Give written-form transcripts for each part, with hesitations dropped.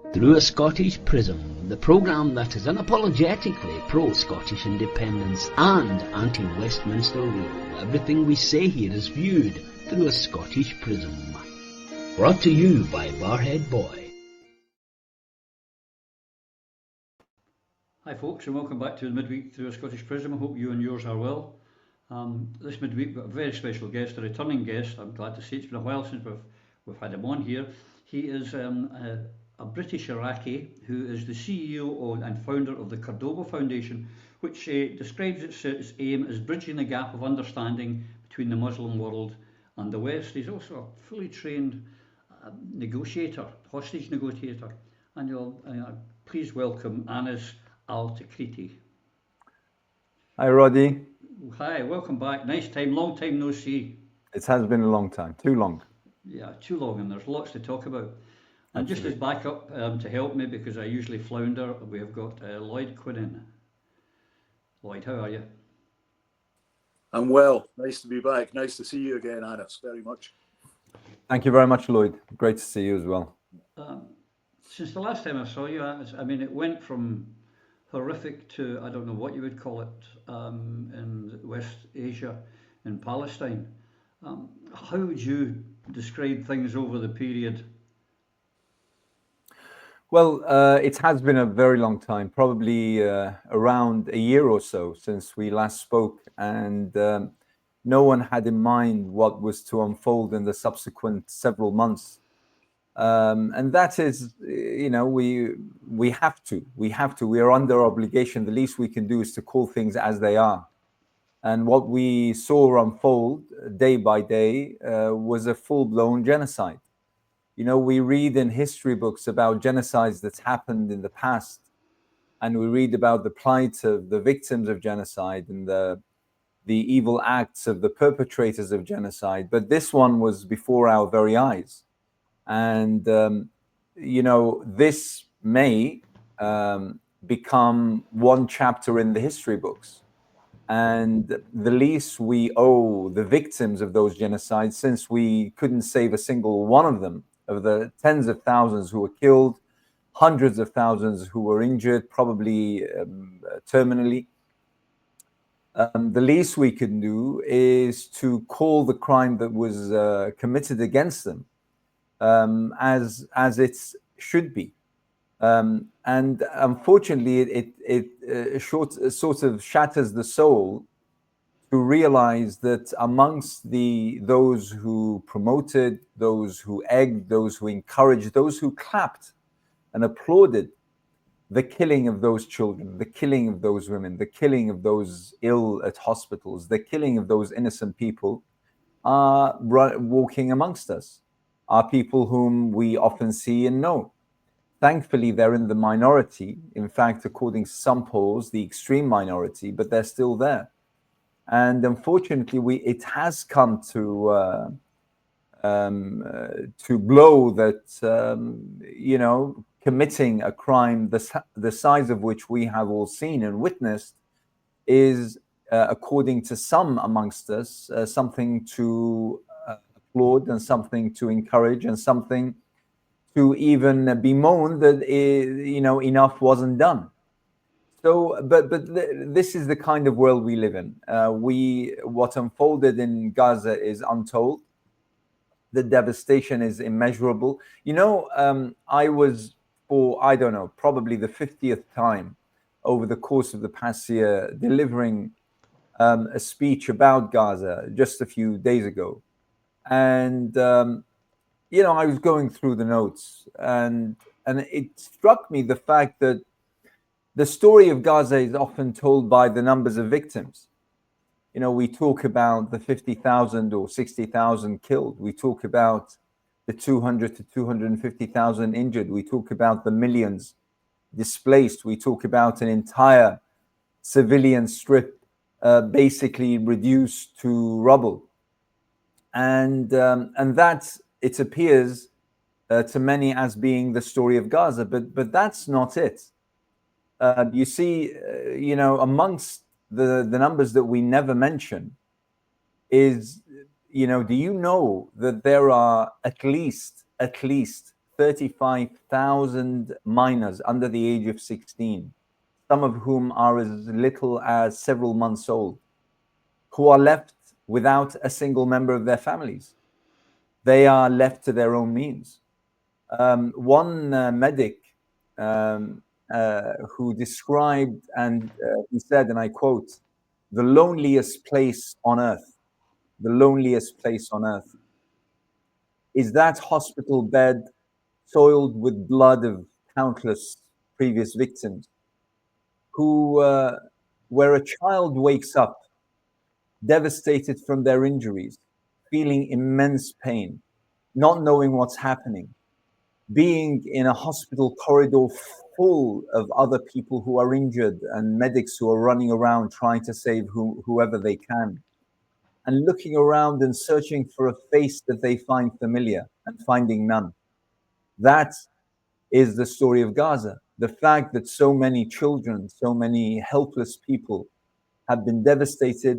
Through a Scottish Prism, the programme that is unapologetically pro-Scottish independence and anti-Westminster rule. Everything we say here is viewed through a Scottish prism. Brought to you by Barhead Boy. Hi folks, and welcome back to the Midweek Through a Scottish Prism. I hope you and yours are well. This midweek we've got a very special guest, a returning guest. I'm glad to say it's been a while since we've had him on here. He is a British Iraqi who is the CEO and founder of the Cordoba Foundation, which describes its aim as bridging the gap of understanding between the Muslim world and the West. He's also a fully trained negotiator, hostage negotiator. And you'll please welcome Anas Altikriti. Hi, Roddy. Hi, welcome back. Nice time, long time no see. It has been a long time, too long. Yeah, too long, and there's lots to talk about. And just as backup to help me, because I usually flounder, we have got Lloyd Quinnan. Lloyd, how are you? I'm well. Nice to be back. Nice to see you again, Anas, very much. Thank you very much, Lloyd. Great to see you as well. Since the last time I saw you, I mean, it went from horrific to, I don't know what you would call it, in West Asia, in Palestine. How would you describe things over the period? Well, it has been a very long time, probably around a year or so since we last spoke, and no one had in mind what was to unfold in the subsequent several months. And that is, you know, we have to. We are under obligation. The least we can do is to call things as they are. And what we saw unfold day by day was a full-blown genocide. You know, we read in history books about genocides that's happened in the past, and we read about the plight of the victims of genocide and the evil acts of the perpetrators of genocide. But this one was before our very eyes. And, you know, this may become one chapter in the history books. And the least we owe the victims of those genocides, since we couldn't save a single one of them, of the tens of thousands who were killed, hundreds of thousands who were injured, probably terminally, the least we can do is to call the crime that was committed against them as it should be. And unfortunately, it sort of shatters the soul to realize that amongst those who promoted, those who egged, those who encouraged, those who clapped and applauded the killing of those children, the killing of those women, the killing of those ill at hospitals, the killing of those innocent people are walking amongst us, are people whom we often see and know. Thankfully, they're in the minority. In fact, according to some polls, the extreme minority, but they're still there. And unfortunately, it has come to blow that, you know, committing a crime the size of which we have all seen and witnessed is, according to some amongst us, something to applaud and something to encourage and something to even bemoan that, you know, enough wasn't done. So, but this is the kind of world we live in. What unfolded in Gaza is untold. The devastation is immeasurable. You know, I was, for, I don't know, probably the 50th time over the course of the past year, delivering a speech about Gaza just a few days ago. And, you know, I was going through the notes, and it struck me the fact that the story of Gaza is often told by the numbers of victims. You know, we talk about the 50,000 or 60,000 killed. We talk about the 200 to 250,000 injured. We talk about the millions displaced. We talk about an entire civilian strip basically reduced to rubble. And that, it appears to many as being the story of Gaza, but that's not it. You see, you know, amongst the numbers that we never mention is, you know, do you know that there are at least 35,000 minors under the age of 16, some of whom are as little as several months old, who are left without a single member of their families. They are left to their own means. One medic who described, and he said, and I quote, "The loneliest place on earth, the loneliest place on earth is that hospital bed soiled with blood of countless previous victims, where a child wakes up devastated from their injuries, feeling immense pain, not knowing what's happening, being in a hospital corridor full of other people who are injured and medics who are running around trying to save whoever they can, and looking around and searching for a face that they find familiar and finding none." That is the story of Gaza. The fact that so many children, so many helpless people have been devastated.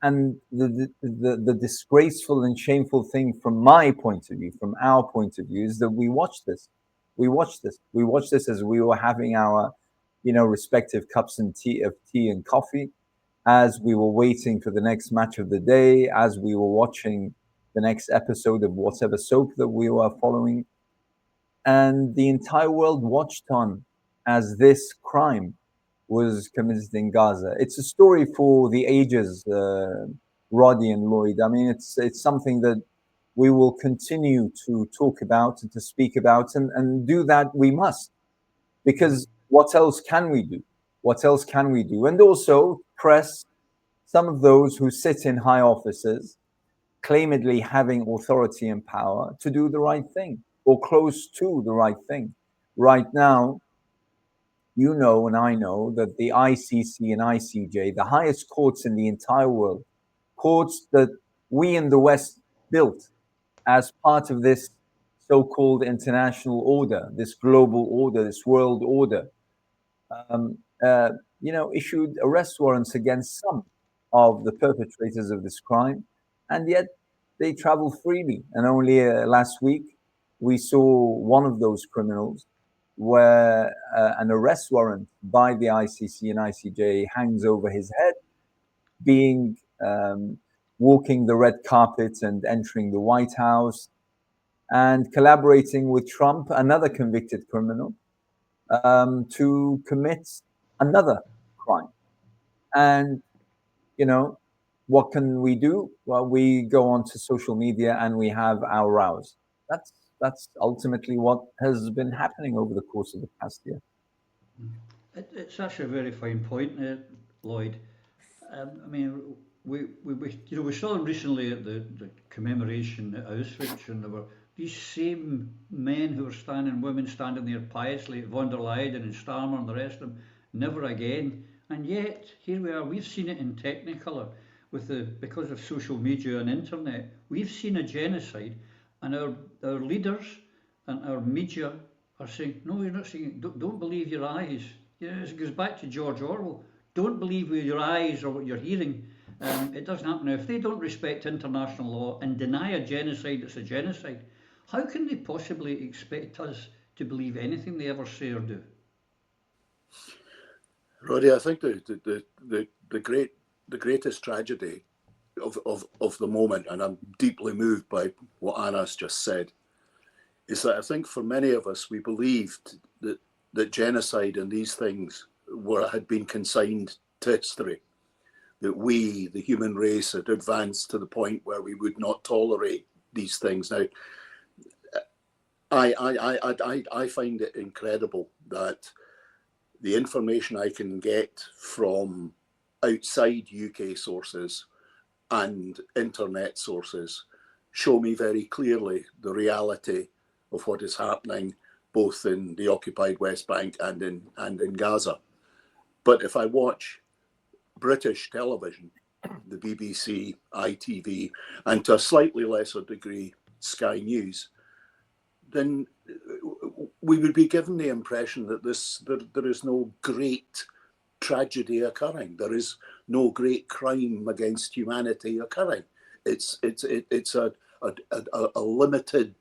And the disgraceful and shameful thing from my point of view, from our point of view, is that we watched this. We watched this as we were having our, respective cups of tea and coffee, as we were waiting for the next match of the day, as we were watching the next episode of whatever soap that we were following. And the entire world watched on as this crime was committed in Gaza. It's a story for the ages, Roddy and Lloyd. I mean, it's something that we will continue to talk about and to speak about, and do that we must, because what else can we do? What else can we do? And also press some of those who sit in high offices, claimedly having authority and power, to do the right thing, or close to the right thing. Right now, you know and I know that the ICC and ICJ, the highest courts in the entire world, courts that we in the West built as part of this so-called international order, this global order, this world order, issued arrest warrants against some of the perpetrators of this crime, and yet they travel freely. And only last week, we saw one of those criminals where an arrest warrant by the ICC and ICJ hangs over his head, being walking the red carpet and entering the White House, and collaborating with Trump, another convicted criminal, to commit another crime. And, what can we do? Well, we go onto social media and we have our rows. That's ultimately what has been happening over the course of the past year. It's actually a very fine point, Lloyd. I mean, we saw them recently at the commemoration at Auschwitz, and there were these same men who were women standing there piously, von der Leyen and Starmer and the rest of them, never again. And yet, here we are, we've seen it in Technicolor, because of social media and internet, we've seen a genocide, and our leaders and our media are saying, no, you're not seeing it, don't believe your eyes. It goes back to George Orwell. Don't believe with your eyes or what you're hearing. It doesn't happen. Now, if they don't respect international law and deny a genocide that's a genocide, how can they possibly expect us to believe anything they ever say or do? Roddy, I think the greatest tragedy of the moment, and I'm deeply moved by what Anna's just said, is that I think for many of us, we believed that genocide and these things had been consigned to history, that we, the human race, had advanced to the point where we would not tolerate these things. Now, I find it incredible that the information I can get from outside UK sources and internet sources show me very clearly the reality of what is happening both in the occupied West Bank and in Gaza. But if I watch British television, the BBC, ITV, and to a slightly lesser degree, Sky News, then we would be given the impression that there is no great tragedy occurring. There is no great crime against humanity occurring. It's a limited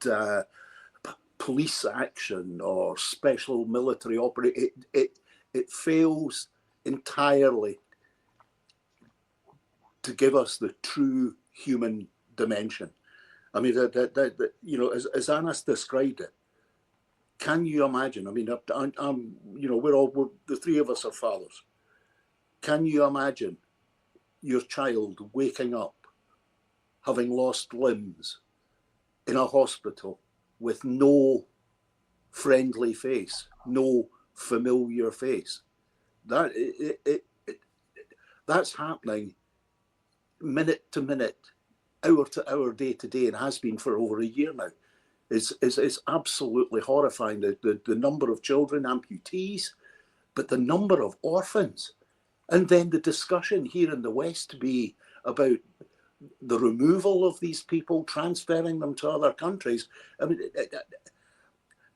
police action or special military operation. It fails entirely to give us the true human dimension. I mean, you know, as Anas described it, can you imagine? I mean, I'm you know, we're the three of us are fathers. Can you imagine your child waking up, having lost limbs, in a hospital with no friendly face, no familiar face? That's happening minute to minute, hour to hour, day to day, and has been for over a year now. It's absolutely horrifying, the number of children, amputees, but the number of orphans. And then the discussion here in the West be about the removal of these people, transferring them to other countries. I mean,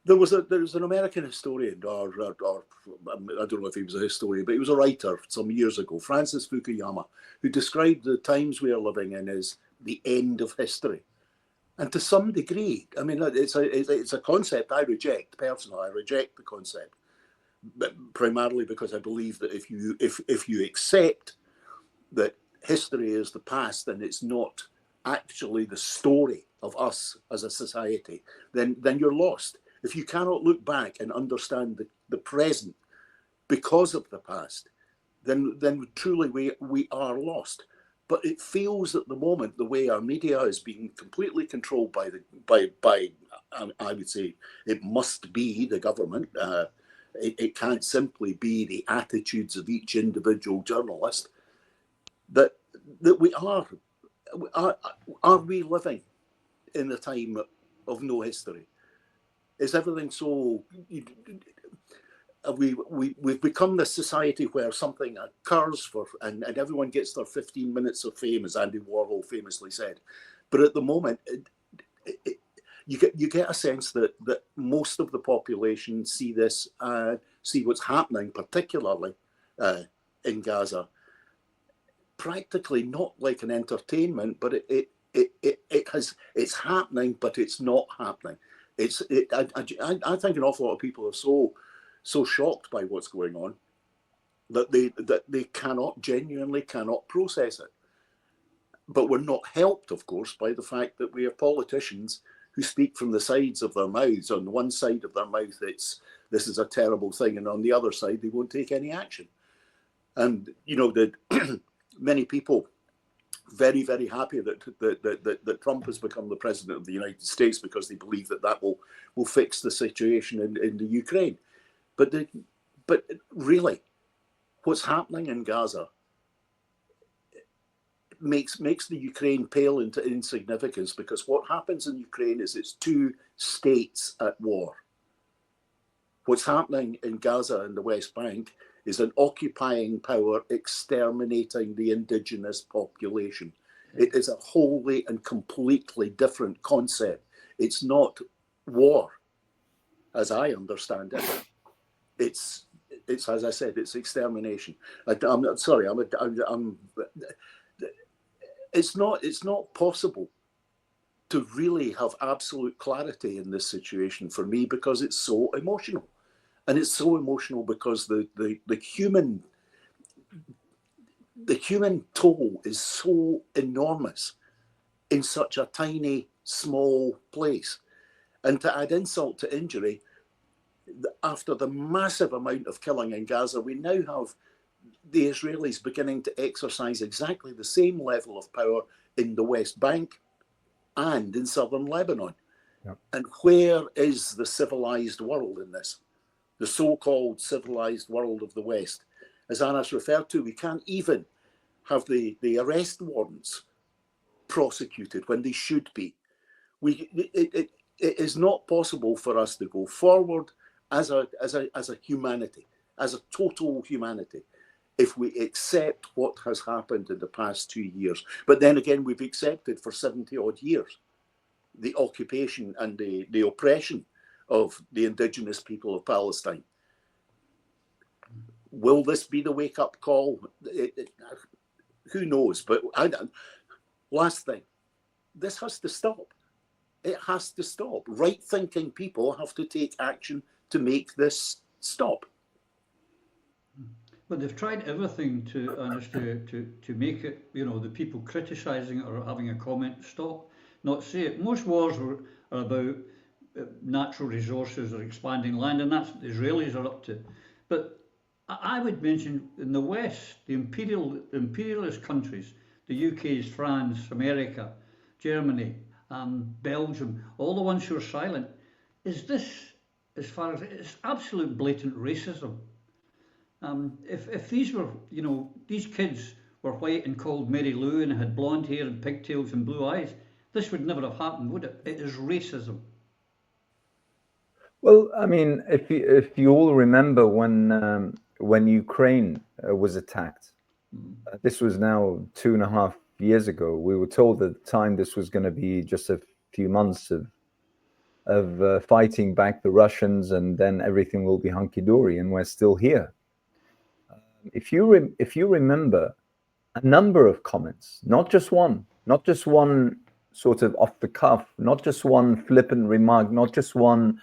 there was an American historian, or I don't know if he was a historian, but he was a writer some years ago, Francis Fukuyama, who described the times we are living in as the end of history. And to some degree, I mean, it's a concept I reject personally. I reject the concept, but primarily because I believe that if you accept that history is the past and it's not actually the story of us as a society, then you're lost. If you cannot look back and understand the present because of the past, then truly we are lost. But it feels at the moment the way our media is being completely controlled by I would say it must be the government. It can't simply be the attitudes of each individual journalist. That we are we living in a time of no history? Is everything so? We've become this society where something occurs and everyone gets their 15 minutes of fame, as Andy Warhol famously said. But at the moment, you get a sense that most of the population see what's happening, particularly in Gaza, practically not like an entertainment, but it's happening, but it's not happening. I think an awful lot of people are so shocked by what's going on that they genuinely cannot process it. But we're not helped, of course, by the fact that we have politicians who speak from the sides of their mouths. On one side of their mouth, this is a terrible thing, and on the other side, they won't take any action. And you know, many people very, very happy that Trump has become the president of the United States because they believe that will fix the situation in the Ukraine. But really, what's happening in Gaza makes the Ukraine pale into insignificance, because what happens in Ukraine is it's two states at war. What's happening in Gaza and the West Bank is an occupying power exterminating the indigenous population. It is a wholly and completely different concept. It's not war, as I understand it. It's as I said, it's extermination. I'm not sorry. It's not possible to really have absolute clarity in this situation for me, because it's so emotional. And it's so emotional because the human toll is so enormous in such a tiny, small place. And to add insult to injury, after the massive amount of killing in Gaza, we now have the Israelis beginning to exercise exactly the same level of power in the West Bank and in southern Lebanon. Yep. And where is the civilized world in this? The so-called civilized world of the West. As Anas referred to, we can't even have the arrest warrants prosecuted when they should be. It is not possible for us to go forward as a humanity, as a total humanity, if we accept what has happened in the past 2 years. But then again, we've accepted for 70 odd years the occupation and the oppression of the indigenous people of Palestine. Will this be the wake-up call? Who knows? But last thing, this has to stop. It has to stop. Right-thinking people have to take action to make this stop. But they've tried everything to make it, the people criticising it or having a comment stop, not say it. Most wars are about natural resources or expanding land, and that's what the Israelis are up to. But I would mention in the West, the imperialist countries, the UK's, France, America, Germany, Belgium, all the ones who are silent, is this, as far as it's absolute blatant racism. If these were, these kids were white and called Mary Lou and had blonde hair and pigtails and blue eyes, this would never have happened, would it? It is racism. Well, I mean, if you all remember when Ukraine was attacked, this was now 2.5 years ago. We were told at the time this was going to be just a few months of fighting back the Russians, and then everything will be hunky-dory, and we're still here. If you remember, a number of comments, not just one sort of off the cuff, not just one flippant remark, not just one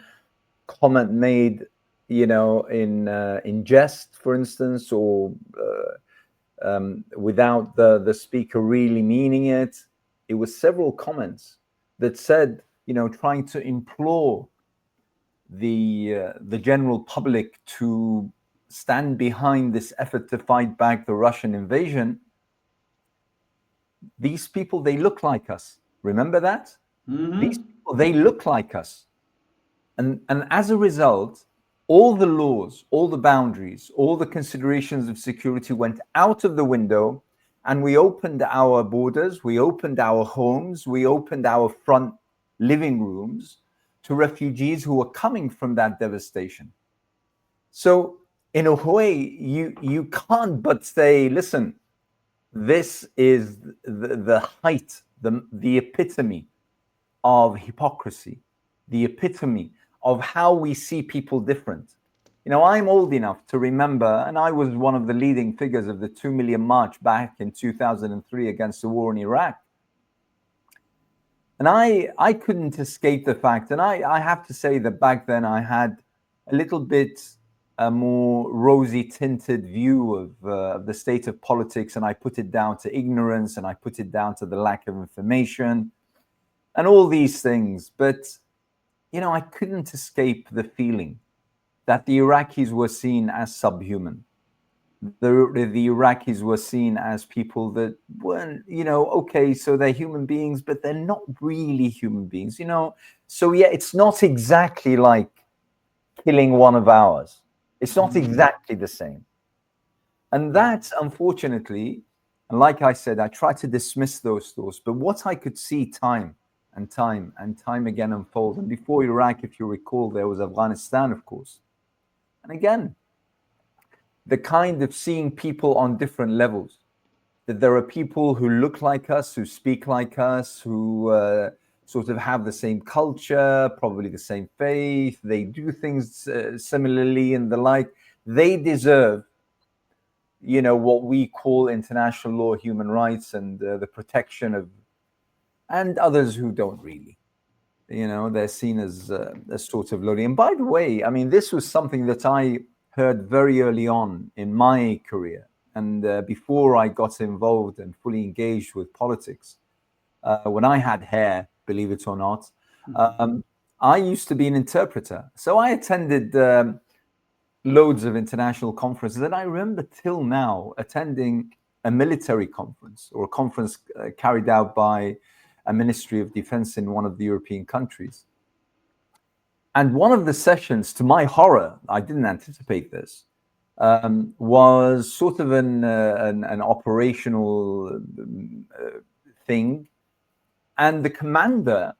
comment made, in jest, for instance, or without the speaker really meaning it. It was several comments that said, trying to implore the general public to stand behind this effort to fight back the Russian invasion. These people, they look like us. Remember that? Mm-hmm. These people, they look like us. And as a result, all the laws, all the boundaries, all the considerations of security went out of the window, and we opened our borders, we opened our homes, we opened our front living rooms to refugees who were coming from that devastation. So in a way, you can't but say, listen, this is the height, the epitome of hypocrisy, the epitome of how we see people different. I'm old enough to remember, and I was one of the leading figures of the 2 million march back in 2003 against the war in Iraq. And I couldn't escape the fact, and I have to say that back then I had a little bit a more rosy tinted view of the state of politics, and I put it down to ignorance, and I put it down to the lack of information and all these things. But, I couldn't escape the feeling that the Iraqis were seen as subhuman. The Iraqis were seen as people that weren't, okay, so they're human beings, but they're not really human beings, So yeah, it's not exactly like killing one of ours. It's not exactly the same. And that, unfortunately, and like I said, I try to dismiss those thoughts, but what I could see time and time again unfold, and before Iraq, if you recall, there was Afghanistan, of course. And again, the kind of seeing people on different levels, that there are people who look like us, who speak like us, who sort of have the same culture, probably the same faith, they do things similarly and the like. They deserve, what we call international law, human rights, and the protection of, and others who don't really. They're seen as sort of lowly. And by the way, I mean, this was something that I heard very early on in my career, and before I got involved and fully engaged with politics, when I had hair, believe it or not, I used to be an interpreter. So I attended loads of international conferences, and I remember till now attending a military conference or a conference carried out by a Ministry of Defense in one of the European countries. And one of the sessions, to my horror, I didn't anticipate this, was sort of an operational thing. And the commander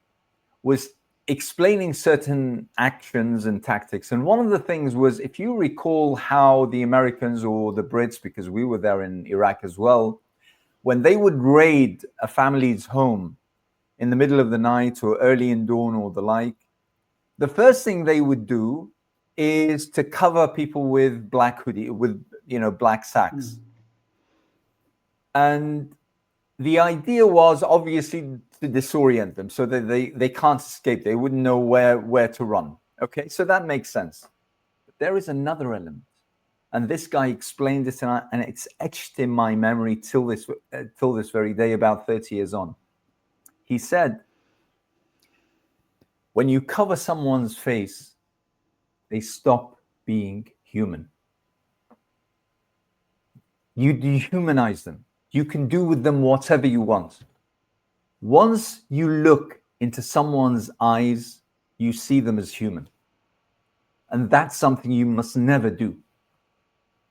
was explaining certain actions and tactics. And one of the things was, if you recall how the Americans or the Brits, because we were there in Iraq as well, when they would raid a family's home in the middle of the night or early in dawn or the like, the first thing they would do is to cover people with black hoodie, with, black sacks. And the idea was obviously to disorient them so that they can't escape. They wouldn't know where to run. Okay, so that makes sense. But there is another element. And this guy explained it, and it's etched in my memory till this very day, about 30 years on. He said, when you cover someone's face, they stop being human. You dehumanize them. You can do with them whatever you want. Once you look into someone's eyes, you see them as human. And that's something you must never do.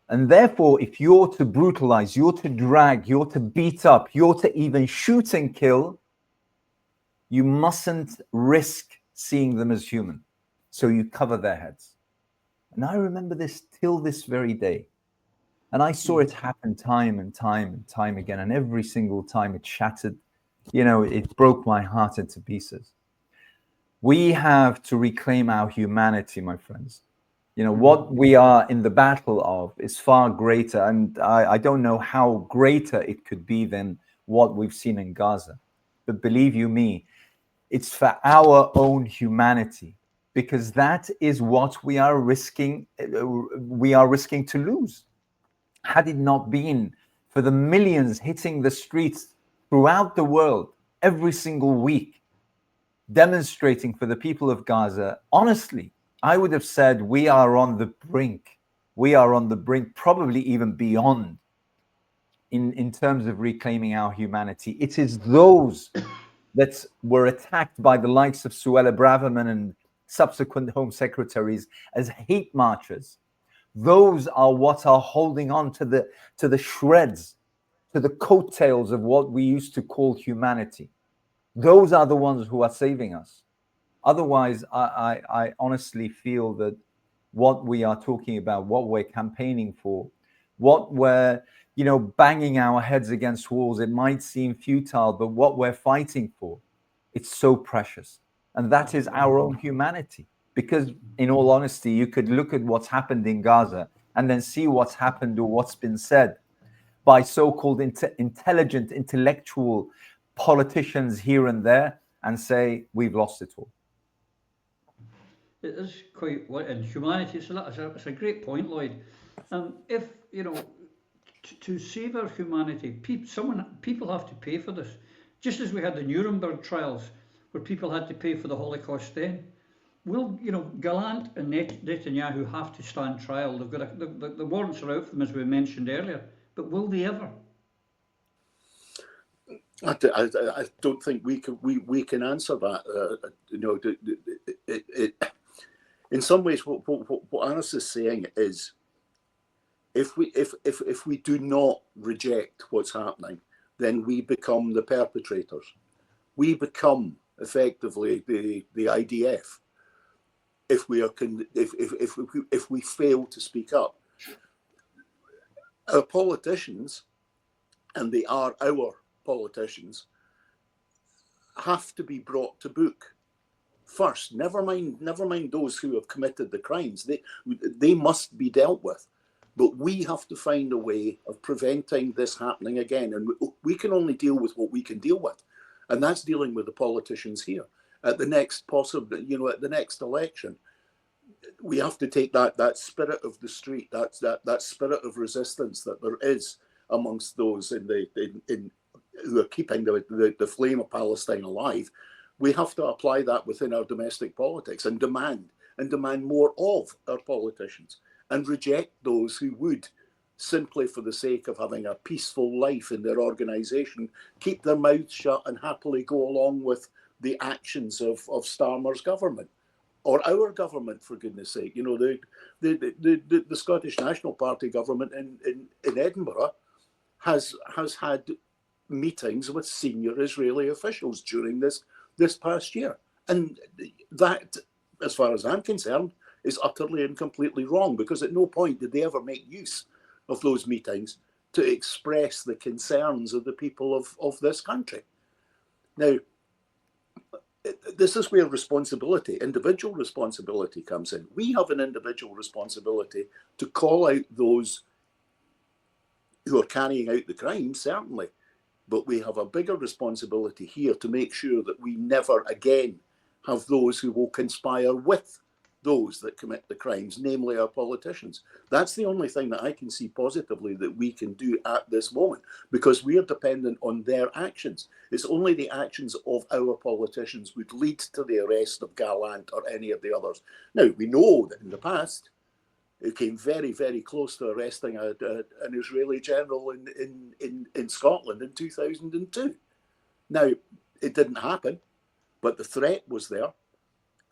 And therefore, if you're to brutalize, you're to drag, you're to beat up, you're to even shoot and kill, you mustn't risk seeing them as human. So you cover their heads. And I remember this till this very day. And I saw it happen time and time and time again. And every single time it shattered, it broke my heart into pieces. We have to reclaim our humanity, my friends. What we are in the battle of is far greater. And I don't know how greater it could be than what we've seen in Gaza. But believe you me, it's for our own humanity, because that is what we are risking to lose. Had it not been for the millions hitting the streets throughout the world every single week, demonstrating for the people of Gaza, honestly, I would have said we are on the brink. We are on the brink, probably even beyond, in terms of reclaiming our humanity. It is those that were attacked by the likes of Suella Braverman and subsequent Home Secretaries as hate marchers. Those are what are holding on to the shreds, to the coattails of what we used to call humanity. Those are the ones who are saving us. Otherwise, I honestly feel that what we are talking about, what we're campaigning for, what we're banging our heads against walls, it might seem futile, but what we're fighting for, it's so precious. And that is our own humanity. Because in all honesty, you could look at what's happened in Gaza and then see what's happened or what's been said by so-called intelligent, intellectual politicians here and there and say, we've lost it all. It is quite, in humanity, it's a great point, Lloyd. If, to save our humanity, people have to pay for this. Just as we had the Nuremberg trials, where people had to pay for the Holocaust then. Will, Gallant and Netanyahu have to stand trial? They've got the warrants are out for them, as we mentioned earlier. But will they ever? I don't think we can answer that. In some ways, what Anas is saying is, if we do not reject what's happening, then we become the perpetrators. We become effectively the IDF. If we fail to speak up, our politicians, and they are our politicians, have to be brought to book first. Never mind those who have committed the crimes. They must be dealt with. But we have to find a way of preventing this happening again. And we can only deal with what we can deal with. And that's dealing with the politicians here. At the next at the next election, we have to take that spirit of the street, that spirit of resistance that there is amongst those who are keeping the flame of Palestine alive. We have to apply that within our domestic politics and demand more of our politicians, and reject those who would, simply for the sake of having a peaceful life in their organisation, keep their mouths shut and happily go along with the actions of Starmer's government, or our government, for goodness sake. The Scottish National Party government in Edinburgh has had meetings with senior Israeli officials during this past year, and that, as far as I'm concerned, is utterly and completely wrong, because at no point did they ever make use of those meetings to express the concerns of the people of this country. Now, this is where individual responsibility comes in. We have an individual responsibility to call out those who are carrying out the crimes, certainly, But we have a bigger responsibility here to make sure that we never again have those who will conspire with those that commit the crimes, namely our politicians. That's the only thing that I can see positively that we can do at this moment, because we are dependent on their actions. It's only the actions of our politicians would lead to the arrest of Gallant or any of the others. Now, we know that in the past, it came very, very close to arresting an Israeli general in Scotland in 2002. Now, it didn't happen, but the threat was there.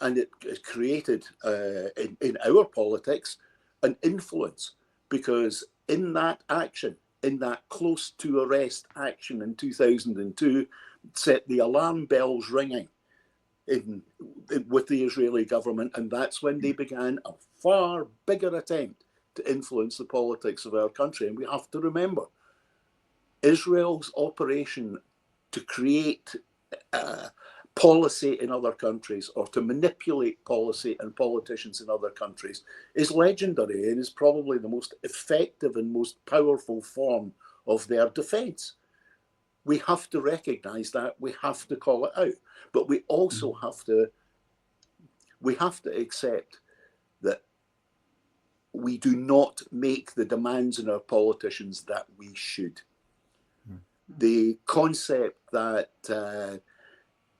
And it created, in our politics, an influence, because in that action, in that close to arrest action in 2002, set the alarm bells ringing with the Israeli government. And that's when they began a far bigger attempt to influence the politics of our country. And we have to remember, Israel's operation to create policy in other countries, or to manipulate policy and politicians in other countries, is legendary and is probably the most effective and most powerful form of their defense. We have to recognize that, we have to call it out, but we also have to accept that we do not make the demands on our politicians that we should. The concept that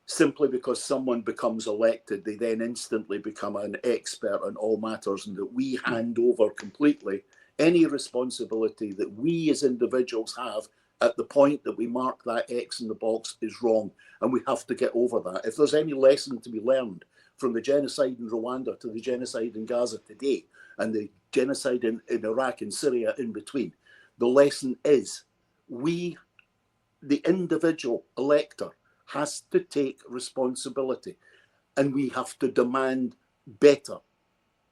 simply because someone becomes elected, they then instantly become an expert on all matters, and that we hand over completely any responsibility that we as individuals have at the point that we mark that X in the box is wrong. And we have to get over that. If there's any lesson to be learned from the genocide in Rwanda to the genocide in Gaza today, and the genocide in Iraq and Syria in between, the lesson is we, the individual elector, has to take responsibility, and we have to demand better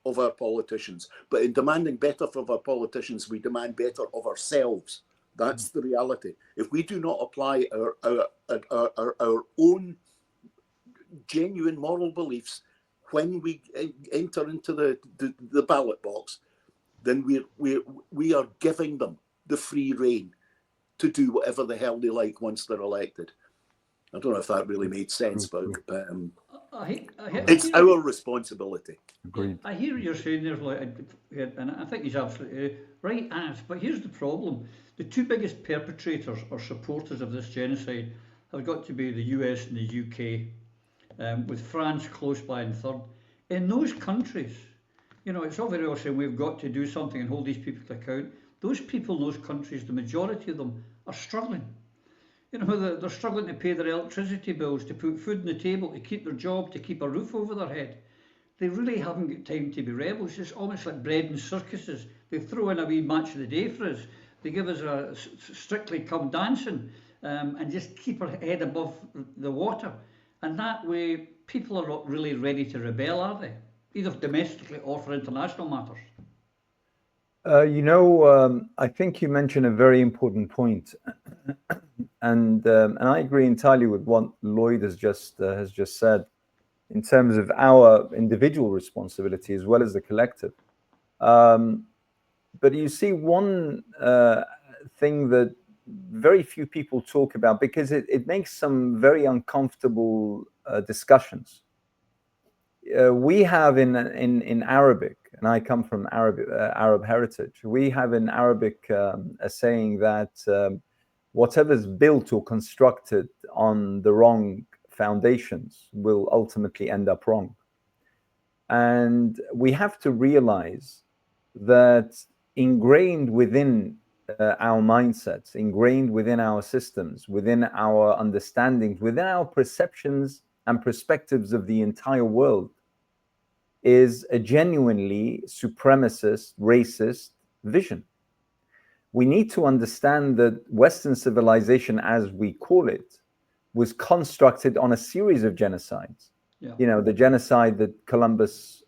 of our politicians. But in demanding better from our politicians, we demand better of ourselves. That's the reality. If we do not apply our own genuine moral beliefs when we enter into the ballot box, then we are giving them the free rein to do whatever the hell they like once they're elected. I don't know if that really made sense, but it's our responsibility. Agreed. I hear what you're saying there, and I think he's absolutely right, Anas. But here's the problem. The two biggest perpetrators or supporters of this genocide have got to be the US and the UK, with France close by in third. In those countries, it's all very well saying we've got to do something and hold these people to account. Those people in those countries, the majority of them, are struggling. They're struggling to pay their electricity bills, to put food on the table, to keep their job, to keep a roof over their head. They really haven't got time to be rebels. It's almost like bread and circuses. They throw in a wee match of the day for us. They give us a Strictly Come Dancing, and just keep our head above the water. And that way, people are not really ready to rebel, are they? Either domestically or for international matters. I think you mentioned a very important point, and I agree entirely with what Lloyd has just said in terms of our individual responsibility as well as the collective. But you see, one thing that very few people talk about, because it makes some very uncomfortable discussions. We have in Arabic, and I come from Arab heritage, we have in Arabic a saying that whatever's built or constructed on the wrong foundations will ultimately end up wrong. And we have to realize that ingrained within our mindsets, ingrained within our systems, within our understandings, within our perceptions and perspectives of the entire world, is a genuinely supremacist, racist vision. We need to understand that Western civilization, as we call it, was constructed on a series of genocides. Yeah. The genocide that Columbus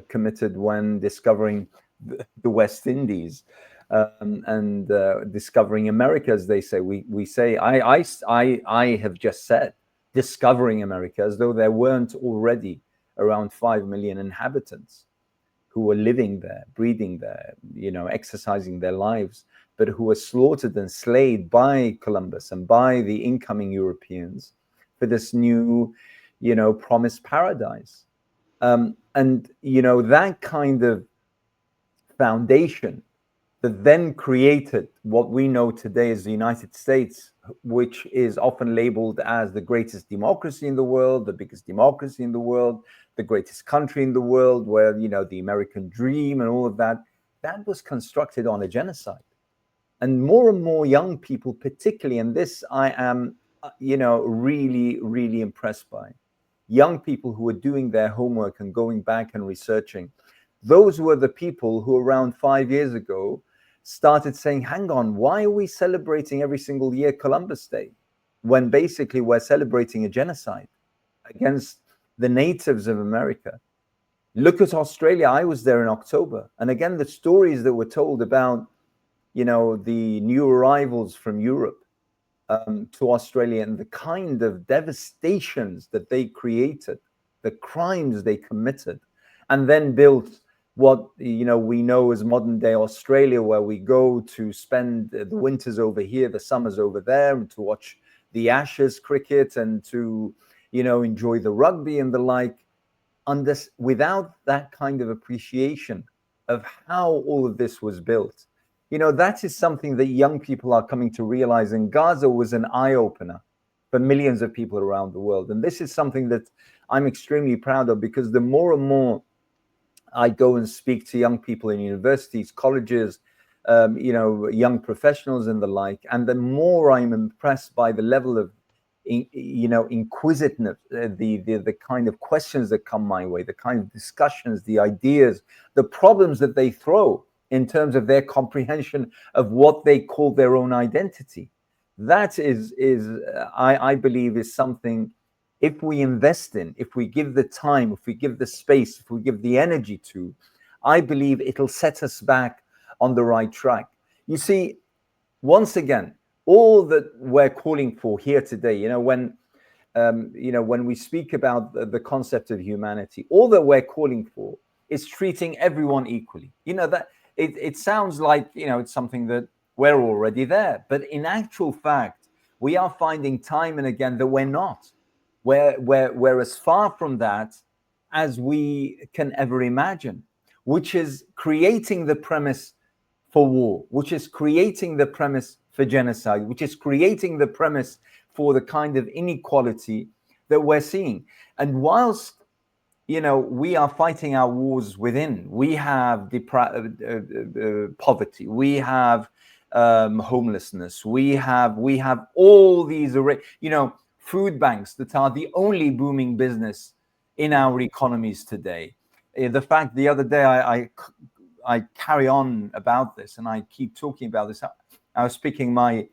committed when discovering the West Indies, and discovering America, as they say. We say, I have just said, discovering America, as though there weren't already around 5 million inhabitants. who were living there, breathing there, exercising their lives, but who were slaughtered and slayed by Columbus and by the incoming Europeans for this new, promised paradise. And, that kind of foundation that then created what we know today as the United States, which is often labeled as the greatest democracy in the world, the biggest democracy in the world, the greatest country in the world, where, the American dream and all of that, that was constructed on a genocide. And more young people, particularly, and this I am, really, really impressed by, young people who are doing their homework and going back and researching. Those were the people who around 5 years ago started saying, hang on, why are we celebrating every single year Columbus Day when basically we're celebrating a genocide against the natives of America? Look at Australia. I was there in October. And again, the stories that were told about, the new arrivals from Europe to Australia and the kind of devastations that they created, the crimes they committed, and then built what we know as modern day Australia, where we go to spend the winters over here, the summers over there, and to watch the Ashes cricket and to enjoy the rugby and the like, without that kind of appreciation of how all of this was built. That is something that young people are coming to realize, and Gaza was an eye-opener for millions of people around the world. And this is something that I'm extremely proud of, because the more and more I go and speak to young people in universities, colleges, young professionals and the like, and the more I'm impressed by the level of, inquisitiveness, the kind of questions that come my way, the kind of discussions, the ideas, the problems that they throw in terms of their comprehension of what they call their own identity. That is I believe is something, if we invest in, if we give the time, if we give the space, if we give the energy to, I believe it'll set us back on the right track. You see, once again, all that we're calling for here today, when we speak about the concept of humanity, all that we're calling for is treating everyone equally. That it sounds like, it's something that we're already there, but in actual fact, we are finding time and again that we're not. We're as far from that as we can ever imagine, which is creating the premise for war, which is creating the premise for genocide, which is creating the premise for the kind of inequality that we're seeing. And whilst, we are fighting our wars within, we have poverty, we have homelessness, we have all these food banks that are the only booming business in our economies today. The fact, the other day, I carry on about this and I keep talking about this. I was picking my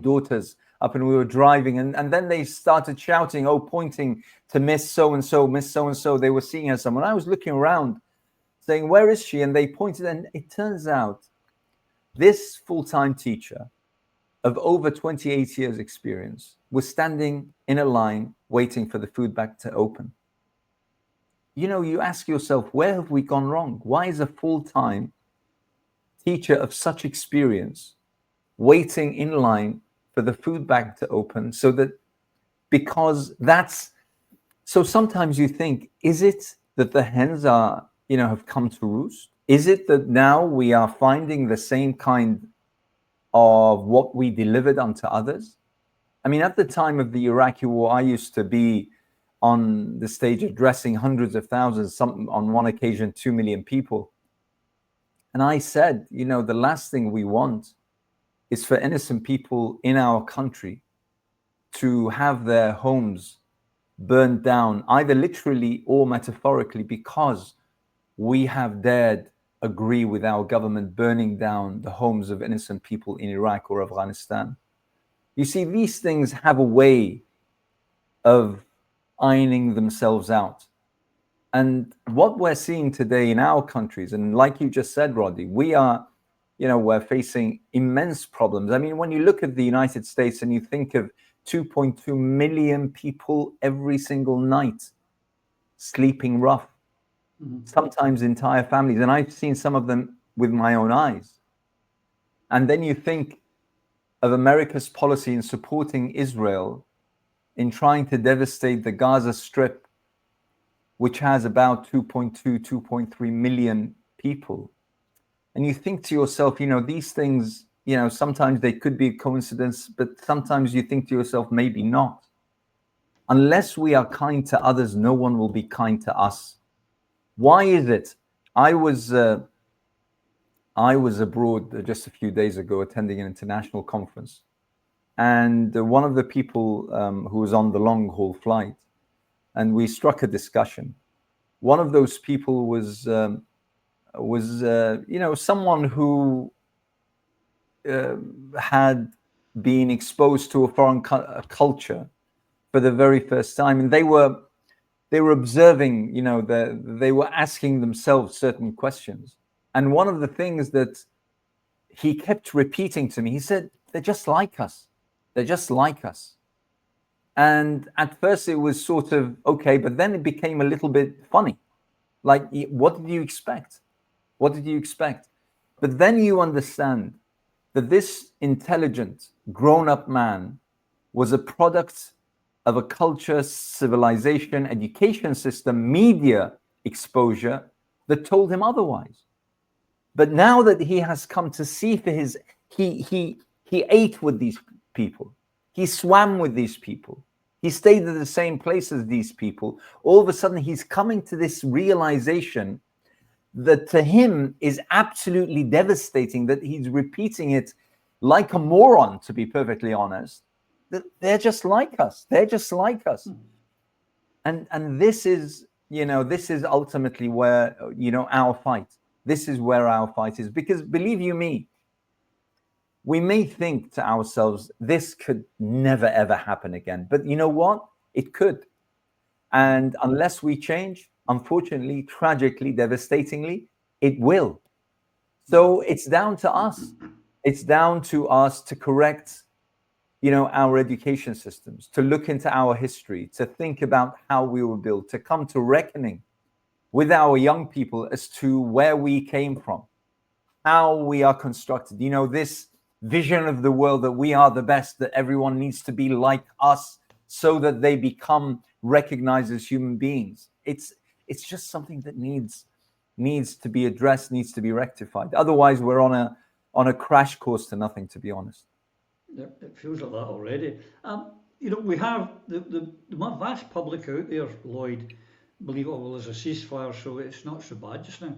daughters up and we were driving, and then they started shouting, pointing to Miss So-and-so, Miss So-and-so. They were seeing her someone. I was looking around saying, where is she? And they pointed, and it turns out this full-time teacher of over 28 years experience was standing in a line waiting for the food bank to open. You ask yourself, where have we gone wrong? Why is a full-time teacher of such experience waiting in line for the food bank to open? So sometimes you think, is it that the hens are, have come to roost? Is it that now we are finding the same kind of what we delivered unto others? I mean, at the time of the Iraqi war, I used to be on the stage addressing hundreds of thousands, on one occasion, 2 million people. And I said, the last thing we want is for innocent people in our country to have their homes burned down, either literally or metaphorically, because we have dared agree with our government burning down the homes of innocent people in Iraq or Afghanistan. You see, these things have a way of ironing themselves out. And what we're seeing today in our countries, and like you just said, Roddy, we're facing immense problems. I mean, when you look at the United States and you think of 2.2 million people every single night sleeping rough, sometimes entire families, and I've seen some of them with my own eyes. And then you think of America's policy in supporting Israel in trying to devastate the Gaza Strip, which has about 2.2, 2.3 million people. And you think to yourself, these things, sometimes they could be a coincidence, but sometimes you think to yourself, maybe not. Unless we are kind to others, no one will be kind to us. Why is it? I was abroad just a few days ago attending an international conference. And one of the people who was on the long haul flight, and we struck a discussion. One of those people was someone who had been exposed to a foreign culture for the very first time, and they were observing. They were asking themselves certain questions, and one of the things that he kept repeating to me, he said, "They're just like us. They're just like us." And at first it was sort of okay, but then it became a little bit funny. Like, what did you expect? What did you expect? But then you understand that this intelligent, grown-up man was a product of a culture, civilization, education system, media exposure that told him otherwise. But now that he has come to see for he ate with these people, he swam with these people, he stayed at the same place as these people, all of a sudden he's coming to this realization that to him is absolutely devastating, that he's repeating it like a moron, to be perfectly honest, that they're just like us. They're just like us. And this is, this is ultimately where, our fight. This is where our fight is. Because believe you me, we may think to ourselves, this could never, ever happen again. But you know what? It could. And unless we change, unfortunately, tragically, devastatingly, it will. So it's down to us. It's down to us to correct, our education systems, to look into our history, to think about how we were built, to come to reckoning with our young people as to where we came from, how we are constructed. This vision of the world that we are the best, that everyone needs to be like us so that they become recognized as human beings. It's just something that needs to be addressed, needs to be rectified. Otherwise, we're on a crash course to nothing, to be honest. Yep, it feels like that already. We have the vast public out there, Lloyd, believe, oh, well, there's a ceasefire, so it's not so bad just now.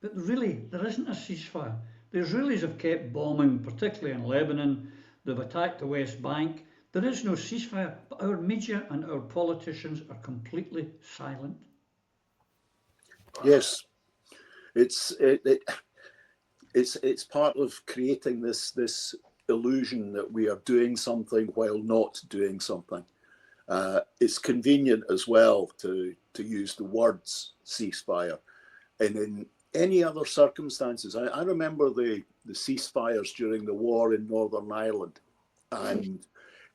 But really, there isn't a ceasefire. The Israelis have kept bombing, particularly in Lebanon. They've attacked the West Bank. There is no ceasefire, but our media and our politicians are completely silent. Yes, it's part of creating this illusion that we are doing something while not doing something. It's convenient as well to use the words ceasefire, and in any other circumstances. I remember the ceasefires during the war in Northern Ireland, and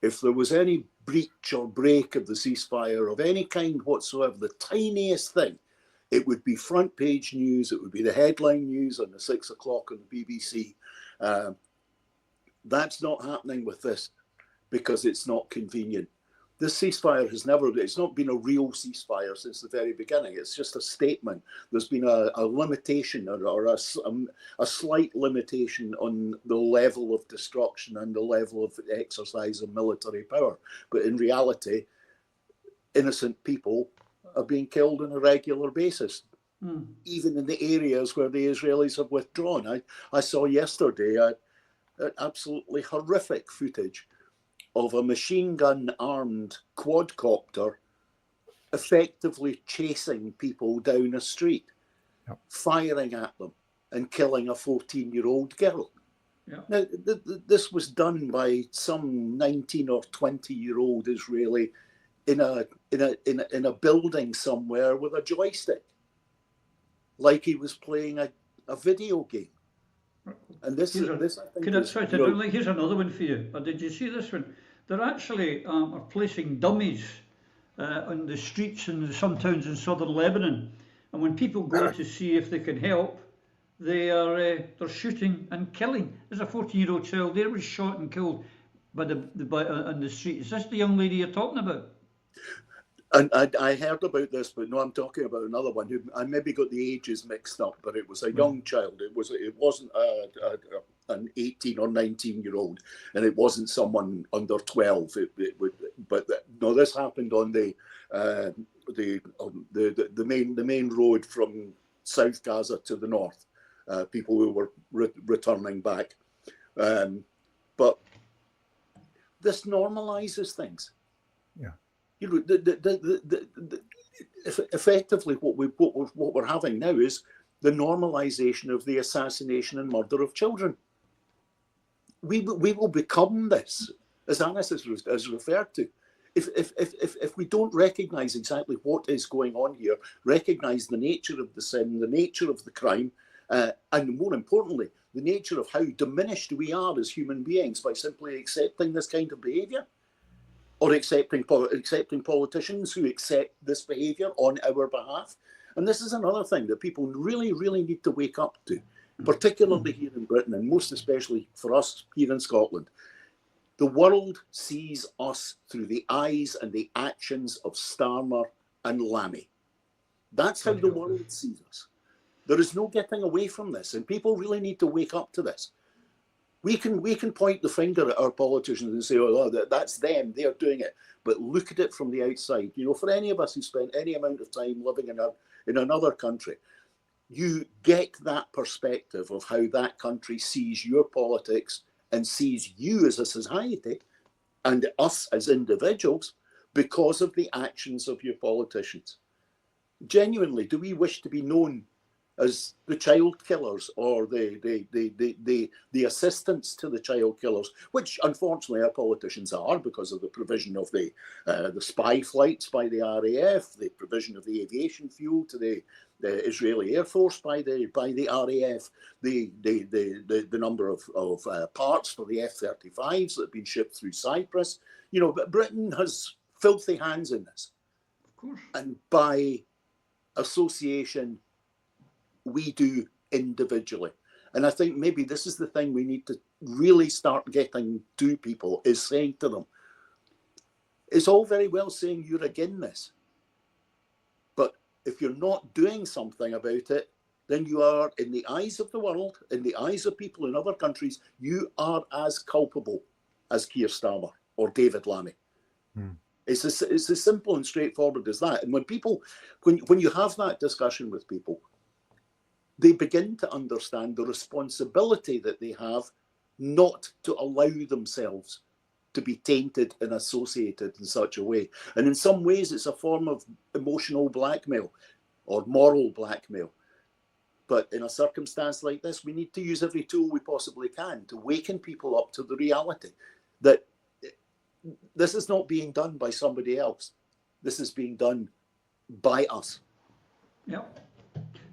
if there was any breach or break of the ceasefire of any kind whatsoever, the tiniest thing, it would be front page news. It would be the headline news on the 6 o'clock on the BBC. That's not happening with this because it's not convenient. This ceasefire it's not been a real ceasefire since the very beginning. It's just a statement. There's been a limitation or a slight limitation on the level of destruction and the level of exercise of military power. But in reality, innocent people are being killed on a regular basis, even in the areas where the Israelis have withdrawn. I saw yesterday absolutely horrific footage of a machine gun armed quadcopter effectively chasing people down a street, firing at them and killing a 14-year-old girl. Yeah. Now, this was done by some 19 or 20-year-old Israeli in a building somewhere with a joystick, like he was playing a video game. And here's another one for you. Did you see this one? They're actually are placing dummies on the streets in some towns in southern Lebanon, And when people go to see if they can help, they're shooting and killing. There's a 14-year-old child there was shot and killed on the street. Is this the young lady you're talking about? And I heard about this, but no, I'm talking about another one who I maybe got the ages mixed up, but it was a young child. It wasn't an 18 or 19-year-old, and it wasn't someone under 12. No, this happened on the main road from South Gaza to the north. People who were returning back, but this normalizes things. Yeah. You know, effectively, what we're having now is the normalization of the assassination and murder of children. We will become this, as Anis has referred to, if we don't recognise exactly what is going on here, recognise the nature of the sin, the nature of the crime, and more importantly, the nature of how diminished we are as human beings by simply accepting this kind of behaviour. Or accepting politicians who accept this behaviour on our behalf. And this is another thing that people really, really need to wake up to, particularly here in Britain, and most especially for us here in Scotland. The world sees us through the eyes and the actions of Starmer and Lammy. That's how the world sees us. There is no getting away from this, and people really need to wake up to this. We can point the finger at our politicians and say, oh, that's them, they're doing it. But look at it from the outside. You know, for any of us who spent any amount of time living in another country, you get that perspective of how that country sees your politics and sees you as a society and us as individuals because of the actions of your politicians. Genuinely, do we wish to be known as the child killers or the assistants to the child killers, which unfortunately our politicians are because of the provision of the spy flights by the RAF, the provision of the aviation fuel to the Israeli Air Force by the RAF, the number of parts for the F-35s that have been shipped through Cyprus. You know, but Britain has filthy hands in this. Of course. And by association, we do individually. And I think maybe this is the thing we need to really start getting to people, is saying to them, it's all very well saying you're against this, but if you're not doing something about it, then you are, in the eyes of the world, in the eyes of people in other countries, you are as culpable as Keir Starmer or David Lammy. It's as simple and straightforward as that. And when you have that discussion with people, they begin to understand the responsibility that they have not to allow themselves to be tainted and associated in such a way. And in some ways, it's a form of emotional blackmail or moral blackmail. But in a circumstance like this, we need to use every tool we possibly can to waken people up to the reality that this is not being done by somebody else. This is being done by us. Yeah.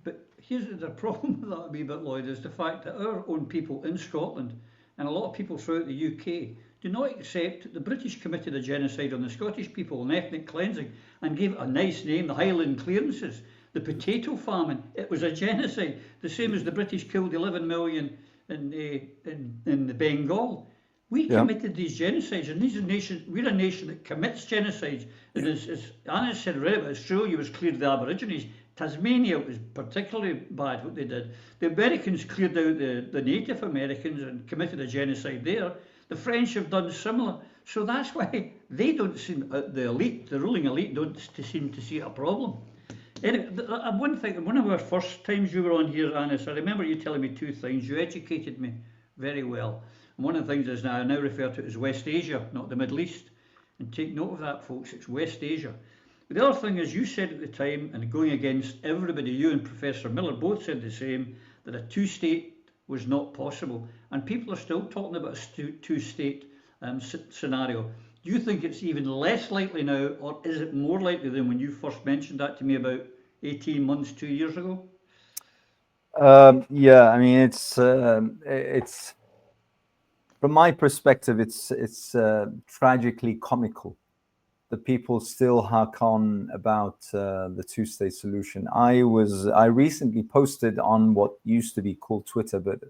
But here's the problem with that a wee bit, Lloyd, is the fact that our own people in Scotland and a lot of people throughout the UK do not accept the British committed a genocide on the Scottish people and ethnic cleansing and gave it a nice name, the Highland Clearances, the potato famine. It was a genocide, the same as the British killed 11 million in the Bengal. We committed these genocides, and these are nations. We're a nation that commits genocides. And as Anna said, right about Australia was cleared the Aborigines. Tasmania was particularly bad what they did. The Americans cleared out the Native Americans and committed a genocide there. The French have done similar. So that's why they don't seem, the elite, the ruling elite, don't seem to see a problem. Anyway, one thing, one of our first times you were on here, Anis, I remember you telling me two things. You educated me very well. And one of the things is now I now refer to it as West Asia, not the Middle East. And take note of that, folks, it's West Asia. But the other thing is, you said at the time, and going against everybody, you and Professor Miller both said the same, that a two-state was not possible. And people are still talking about a two-state scenario. Do you think it's even less likely now, or is it more likely than when you first mentioned that to me about 18 months, 2 years ago? Yeah, I mean, it's from my perspective, it's tragically comical the people still hark on about the two-state solution. I recently posted on what used to be called Twitter, but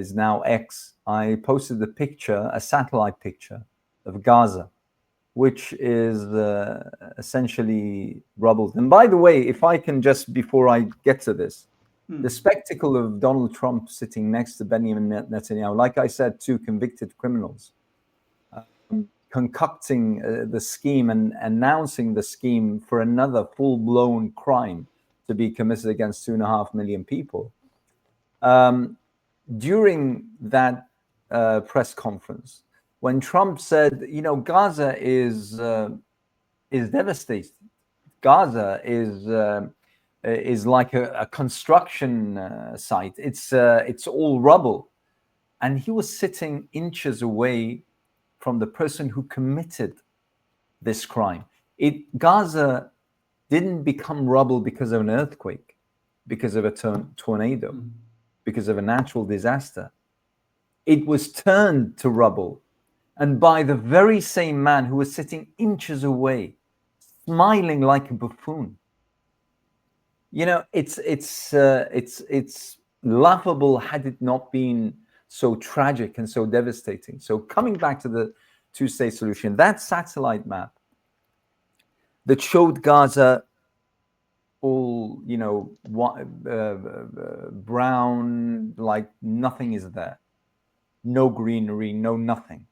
is now X. I posted a satellite picture of Gaza, which is essentially rubble. And by the way, if I can just, before I get to this, the spectacle of Donald Trump sitting next to Benjamin Netanyahu, like I said, two convicted criminals, concocting the scheme and announcing the scheme for another full-blown crime to be committed against 2.5 million people. During that press conference, when Trump said, Gaza is devastated. Gaza is like a construction site. It's all rubble, and he was sitting inches away from the person who committed this crime. Gaza didn't become rubble because of an earthquake, because of a tornado, because of a natural disaster. It was turned to rubble, and by the very same man who was sitting inches away, smiling like a buffoon. It's laughable had it not been so tragic and so devastating. So coming back to the two-state solution, that satellite map that showed Gaza all, brown, like nothing is there. No greenery, no nothing.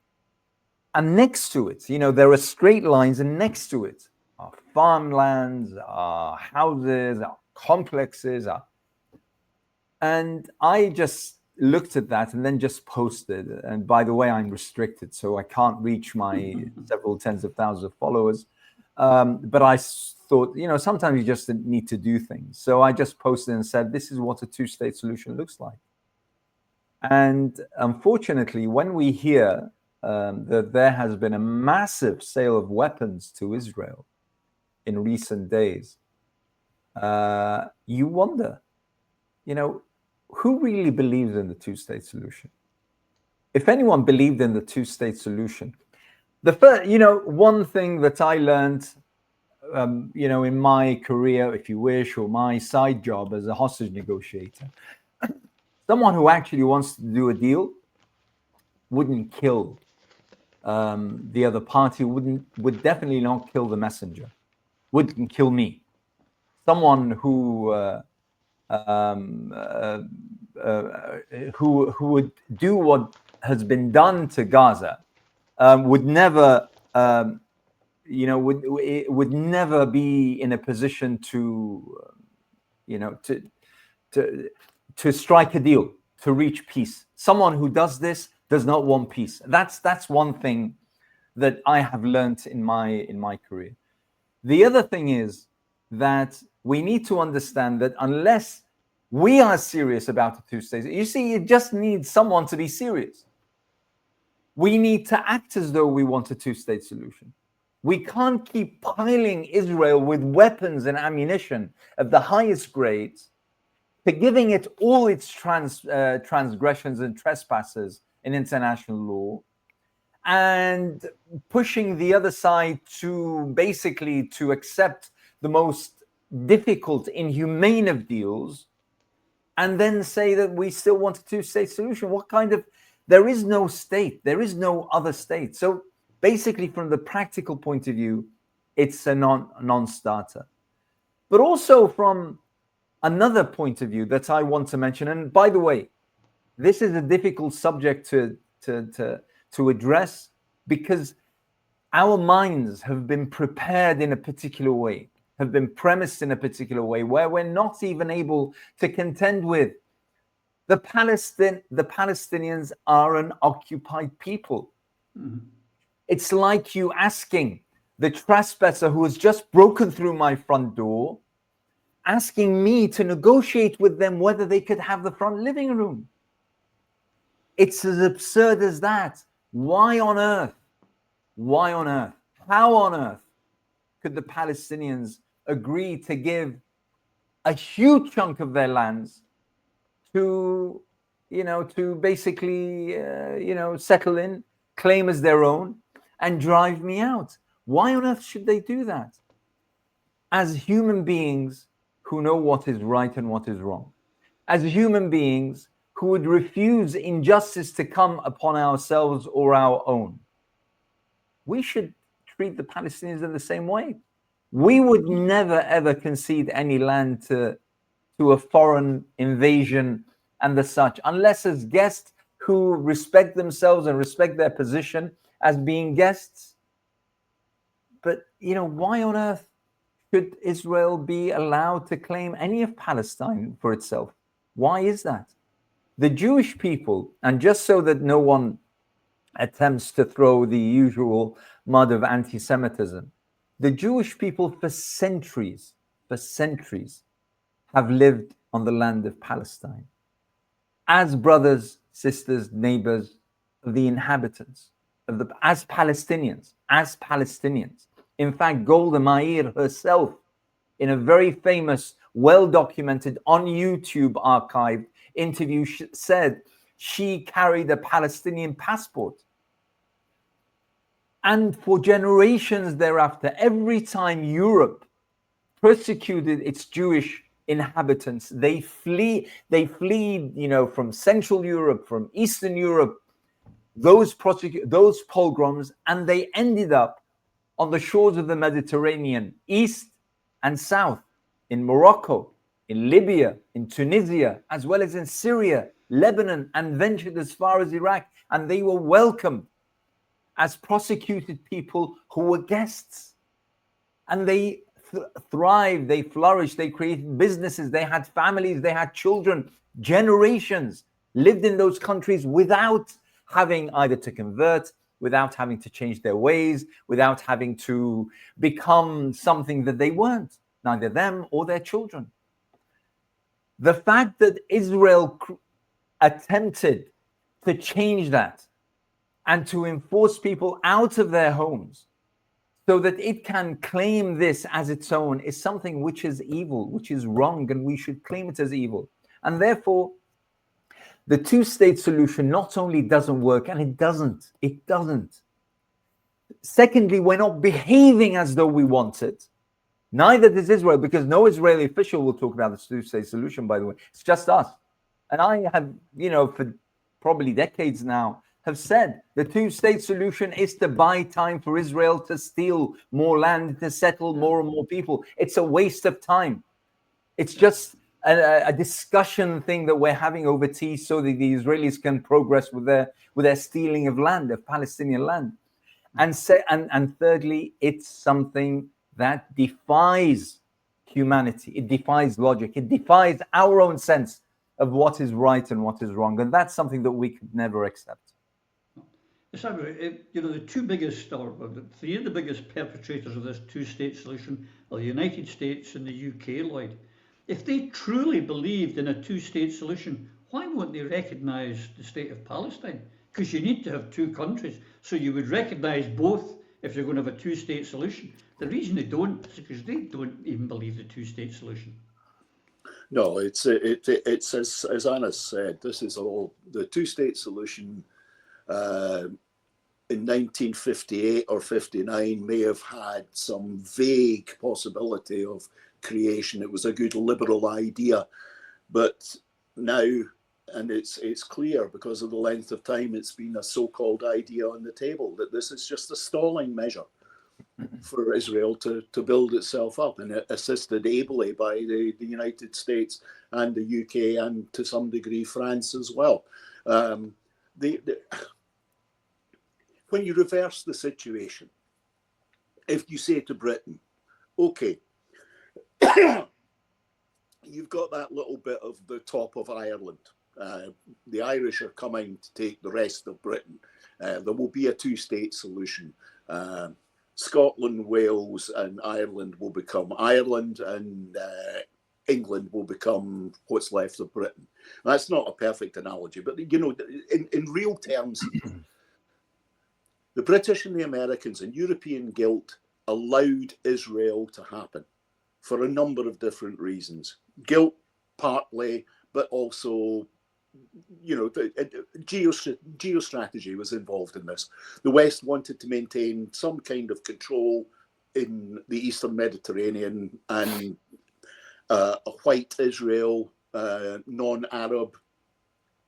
And next to it, there are straight lines, and next to it are farmlands, are houses, are complexes. And I just looked at that and then just posted. And by the way, I'm restricted, so I can't reach my several tens of thousands of followers. But I thought, sometimes you just need to do things. So I just posted and said, this is what a two-state solution looks like. And unfortunately, when we hear that there has been a massive sale of weapons to Israel in recent days, you wonder, who really believes in the two-state solution? If anyone believed in the two-state solution, the first, one thing that I learned, in my career, if you wish, or my side job as a hostage negotiator, someone who actually wants to do a deal wouldn't kill the other party, would definitely not kill the messenger, wouldn't kill me. Someone who would do what has been done to Gaza would never, would never be in a position to, to strike a deal, to reach peace. Someone who does this does not want peace. That's one thing that I have learned in my career. The other thing is that we need to understand that unless we are serious about the two states, you see, it just needs someone to be serious. We need to act as though we want a two-state solution. We can't keep piling Israel with weapons and ammunition of the highest grades, forgiving it all its transgressions and trespasses in international law, and pushing the other side to basically to accept the most difficult, inhumane of deals, and then say that we still want a two-state solution. What kind of... There is no state. There is no other state. So basically, from the practical point of view, it's a non-starter. But also from another point of view that I want to mention, and by the way, this is a difficult subject to address because our minds have been prepared in a particular way, have been premised in a particular way, where we're not even able to contend with. The Palestinians are an occupied people. Mm-hmm. It's like you asking the trespasser who has just broken through my front door, asking me to negotiate with them whether they could have the front living room. It's as absurd as that. Why on earth? How on earth could the Palestinians agree to give a huge chunk of their lands to basically, settle in, claim as their own, and drive me out? Why on earth should they do that? As human beings who know what is right and what is wrong, as human beings who would refuse injustice to come upon ourselves or our own, we should treat the Palestinians in the same way. We would never ever concede any land to a foreign invasion and the such, unless as guests who respect themselves and respect their position as being guests. But, you know, why on earth should Israel be allowed to claim any of Palestine for itself? Why is that? The Jewish people, and just so that no one attempts to throw the usual mud of anti-Semitism, the Jewish people for centuries have lived on the land of Palestine as brothers, sisters, neighbors of the inhabitants, as Palestinians. In fact, Golda Meir herself, in a very famous, well-documented, on YouTube archived interview, said she carried a Palestinian passport. And for generations thereafter, every time Europe persecuted its Jewish inhabitants, they flee, you know, from Central Europe, from Eastern Europe, those pogroms, and they ended up on the shores of the Mediterranean, east and south, in Morocco, in Libya, in Tunisia, as well as in Syria, Lebanon, and ventured as far as Iraq. And they were welcomed as prosecuted people who were guests. And they thrived, they flourished, they created businesses, they had families, they had children, generations lived in those countries without having either to convert, without having to change their ways, without having to become something that they weren't, neither them or their children. The fact that Israel attempted to change that and to enforce people out of their homes so that it can claim this as its own is something which is evil, which is wrong, and we should claim it as evil. And therefore, the two-state solution not only doesn't work, and it doesn't. Secondly, we're not behaving as though we want it. Neither does Israel, because no Israeli official will talk about the two-state solution, by the way. It's just us. And I have, you know, for probably decades now, have said the two-state solution is to buy time for Israel to steal more land, to settle more and more people. It's a waste of time. It's just a discussion thing that we're having over tea so that the Israelis can progress with their stealing of land, of Palestinian land. And thirdly, it's something that defies humanity. It defies logic. It defies our own sense of what is right and what is wrong. And that's something that we could never accept. You know, the two biggest, or the three of the biggest perpetrators of this two-state solution are the United States and the UK, Lloyd. If they truly believed in a two-state solution, why won't they recognise the state of Palestine? Because you need to have two countries. So you would recognise both if you're going to have a two-state solution. The reason they don't is because they don't even believe the two-state solution. No, it's as Anna said, this is all the two-state solution in 1958 or 59 may have had some vague possibility of creation. It was a good liberal idea, but now, and it's clear because of the length of time it's been a so-called idea on the table, that this is just a stalling measure for Israel to build itself up, and assisted ably by the United States and the UK and to some degree France as well. When you reverse the situation, if you say to Britain, okay, you've got that little bit of the top of Ireland. The Irish are coming to take the rest of Britain. There will be a two-state solution. Scotland, Wales, and Ireland will become Ireland, and England will become what's left of Britain. That's not a perfect analogy, but you know, in real terms, the British and the Americans and European guilt allowed Israel to happen for a number of different reasons. Guilt partly, but also geostrategy was involved in this. The West wanted to maintain some kind of control in the Eastern Mediterranean, and a white Israel, non-Arab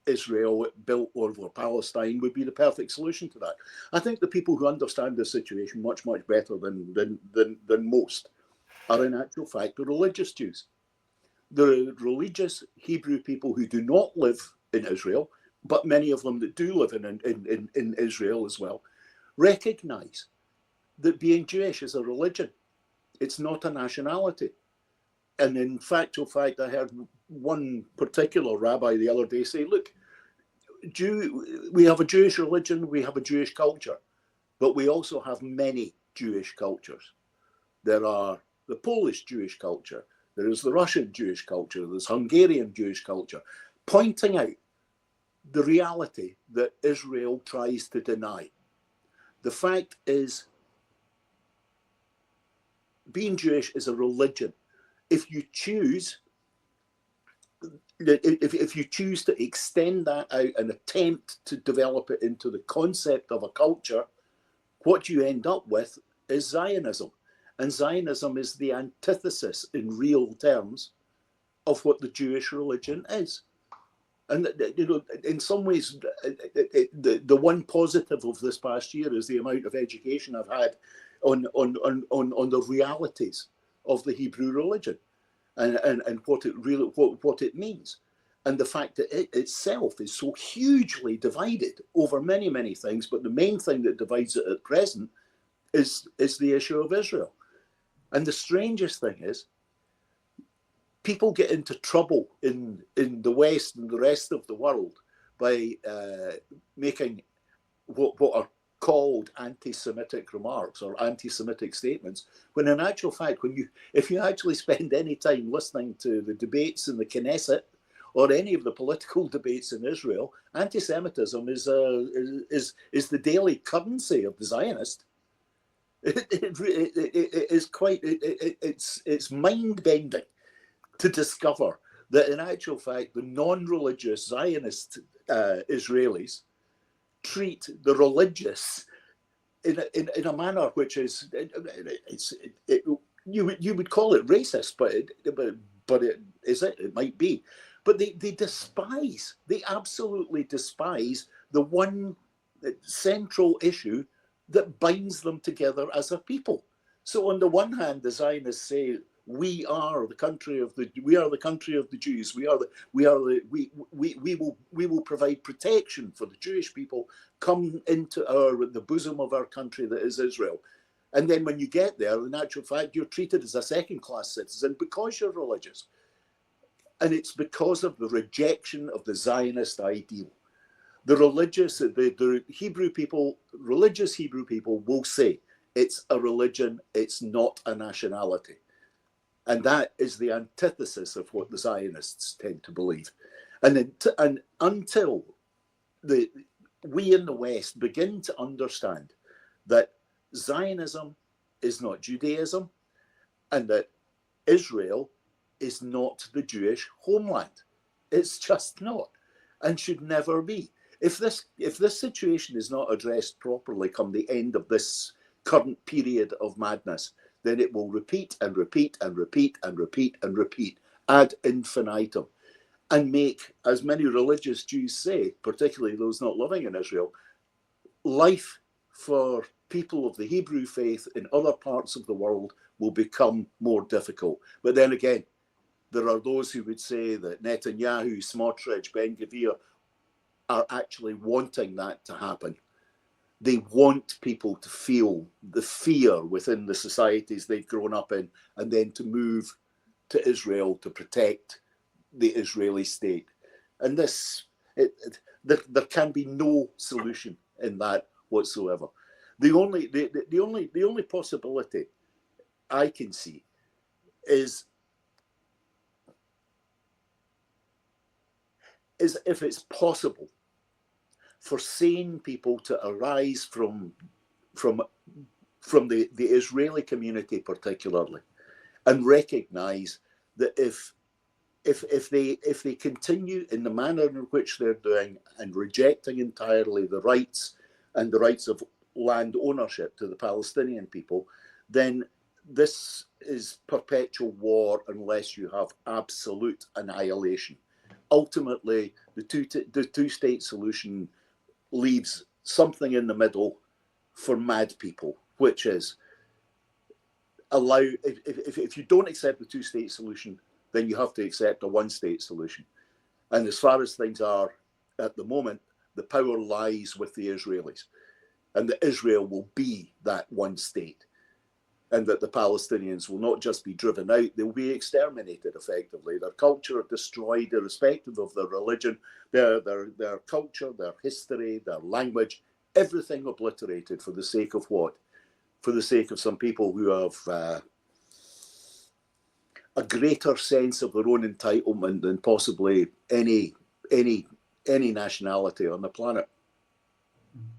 Israel built over Palestine would be the perfect solution to that. I think the people who understand this situation much better than most are in actual fact the religious Jews. The religious Hebrew people who do not live in Israel, but many of them that do live in Israel as well, recognize that being Jewish is a religion. It's not a nationality. And in factual fact, I heard one particular rabbi the other day say, look, we have a Jewish religion, we have a Jewish culture, but we also have many Jewish cultures. There are the Polish Jewish culture, there is the Russian Jewish culture, there's Hungarian Jewish culture, pointing out the reality that Israel tries to deny. The fact is, being Jewish is a religion. If you choose to extend that out and attempt to develop it into the concept of a culture, what you end up with is Zionism. And Zionism is the antithesis in real terms of what the Jewish religion is. And in some ways, the one positive of this past year is the amount of education I've had on the realities of the Hebrew religion and what it means, and the fact that it itself is so hugely divided over many things. But the main thing that divides it at present is the issue of Israel. And the strangest thing is, people get into trouble in the West and the rest of the world by making what are called anti-Semitic remarks or anti-Semitic statements, when in actual fact, if you actually spend any time listening to the debates in the Knesset or any of the political debates in Israel, anti-Semitism is the daily currency of the Zionist. It's mind-bending to discover that in actual fact the non-religious Zionist Israelis treat the religious in a manner which is you would call it racist, but it might be, but they absolutely despise the one central issue that binds them together as a people. So on the one hand, the Zionists say, we are the country of the Jews. We will provide protection for the Jewish people. Come into the bosom of our country that is Israel. And then when you get there, in actual fact, you're treated as a second-class citizen because you're religious. And it's because of the rejection of the Zionist ideal. The Hebrew people, religious Hebrew people will say it's a religion, it's not a nationality. And that is the antithesis of what the Zionists tend to believe. And until we in the West begin to understand that Zionism is not Judaism and that Israel is not the Jewish homeland. It's just not, and should never be. If this situation is not addressed properly come the end of this current period of madness, then it will repeat and repeat and repeat and repeat and repeat ad infinitum, and make, as many religious Jews say, particularly those not living in Israel, life for people of the Hebrew faith in other parts of the world will become more difficult. But then again, there are those who would say that Netanyahu, Smotrich, Ben-Gvir are actually wanting that to happen. They want people to feel the fear within the societies they've grown up in, and then to move to Israel to protect the Israeli state. And there can be no solution in that whatsoever. The only possibility I can see is if it's possible for sane people to arise from the Israeli community particularly, and recognize that if if they continue in the manner in which they're doing and rejecting entirely the rights and the rights of land ownership to the Palestinian people, then this is perpetual war unless you have absolute annihilation. Ultimately, the two-state solution leaves something in the middle for mad people, which is allow, if you don't accept the two-state solution, then you have to accept a one-state solution. And as far as things are at the moment, the power lies with the Israelis, and that Israel will be that one state, and that the Palestinians will not just be driven out, they will be exterminated effectively. Their culture destroyed, irrespective of their religion, their culture, their history, their language, everything obliterated for the sake of what? For the sake of some people who have a greater sense of their own entitlement than possibly any nationality on the planet.